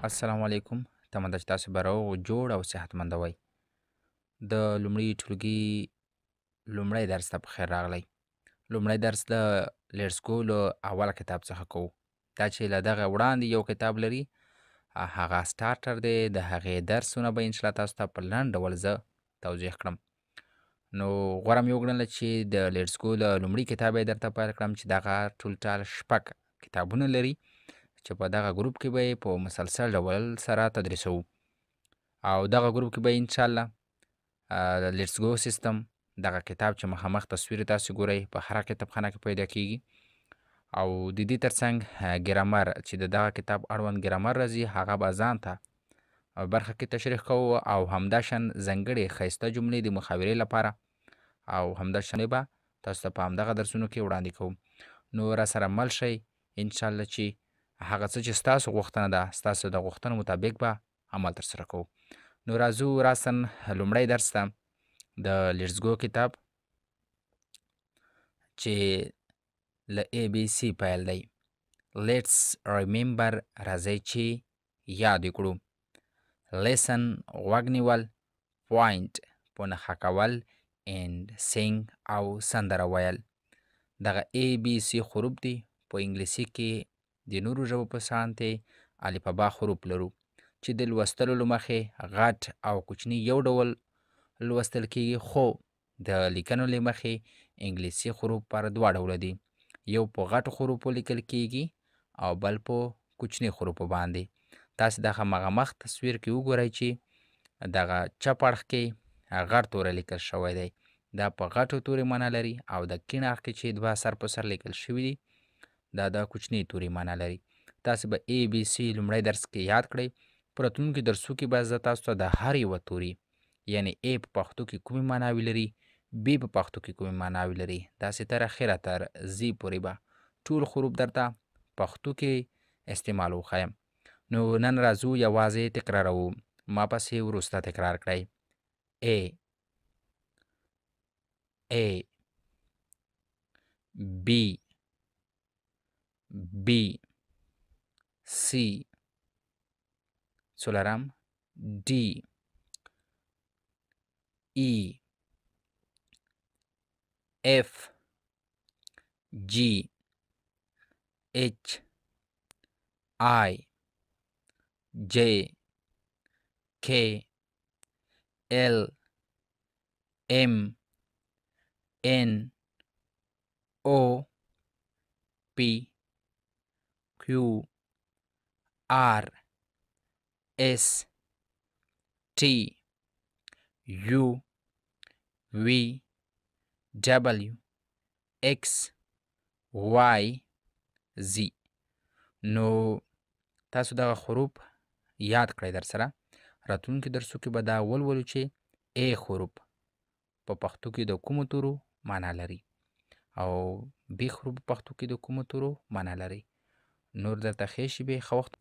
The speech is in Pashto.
السلام علیکم. تمه ده چې تاسو به روغ جوړ او صحتمنده وئ. د لومړي ټولګي لومړی درس ته پخیر راغلی. لومړی درس د لیټس ګو له اوله کتاب څخه کوو. دا چې له دغه وړاندې یو کتاب لري هغه سټارټر دی. د هغې درسونه به انشاءالله تاسو ته په لنډ ډول زه توضیح کړم. نو غوره مې وګڼله چې د لیټس ګو له لومړي کتاب یې درته پیل کړم چې دغه ټول شپږ کتابونه لري چې په دغه ګروپ کې به یې په مسلسل ډول سره تدریسوو او دغه ګروپ کې به انشاءالله د لیټس ګو سیستم دغه کتاب چې مخامخ تصویر تاسو ګورئ په هره کتابخانه کې پیدا کیږي او د دې ترڅنګ ګرامر چې د دغه کتاب اړوند ګرامر راځي هغه به ځان ته برخه کې تشریح کوو او همداشان ځانګړې ښایسته جملې د محاورې لپاره او همداشان به تاسو ته په همدغه درسونو کې وړاندې کوم. نو راسره مل شئ انشاءالله چې هغه څه چې ستاسو غوښتنه ده ستاسو د غوښتنو مطابق به عمل ترسره کوو. نو راځو راسن لومړی درس ته د لیټس ګو کتاب چې له ای بی سی پیل دی. لیټس ریممبر راځئ چې یاد کړو. لیسن غوږ نیول، پوینټ په نښه کول، اینډ سینګ او سندره ویل. دغه ای بی سی حروف دي په انګلیسي کې د نورو ژبو په شانتې الفبا حروف لرو چې د لوستلو له مخې غټ او کوچني یو ډول لوستل کیږي، خو د لیکنو له مخې انګلیسي حروف پر دوه ډوله دي. یو په غټو حروفو لیکل کیږي او بل په کوچني حروفو باندې. تاسو دغه مخامخ تصویر کې وګورئ چې دغه چپ اړخ کې غټ توری لیکل شوی دی. دا په غټو توري معنا لري او د کیڼ اړخ کې چې دوه سر په سر لیکل شوي دي دا د کوچني توري معنا لري. تاسو به ای بی سی لومړی درس کې یاد کړئ. په راتلونکي درسو کې به زه تاسو ته د هر یوه توري یعنې ای په پښتو کې کومې معناوې لري، بی په پښتو کې کومې معناوې لري، داسې تر اخره تر زی پورې به ټول حروف درته پښتو کې استعمال وښیم. نو نن راځو یوازې تکراروو. ما پسې وروسته تکرار کړئ. ای A B B C څلورم D E F G H I J K L M N O P Q R S T U V W X Y Z. نو تاسو دغه حروف یاد کړئ در سره. راتلونکي درسو کې به دا ولولو چې ای حروف په پښتو کې د کومو تورو معنا لري او بی حروف په پښتو کې د کومو تورو معنا لري. نور درته ښې شیبې ښه وخت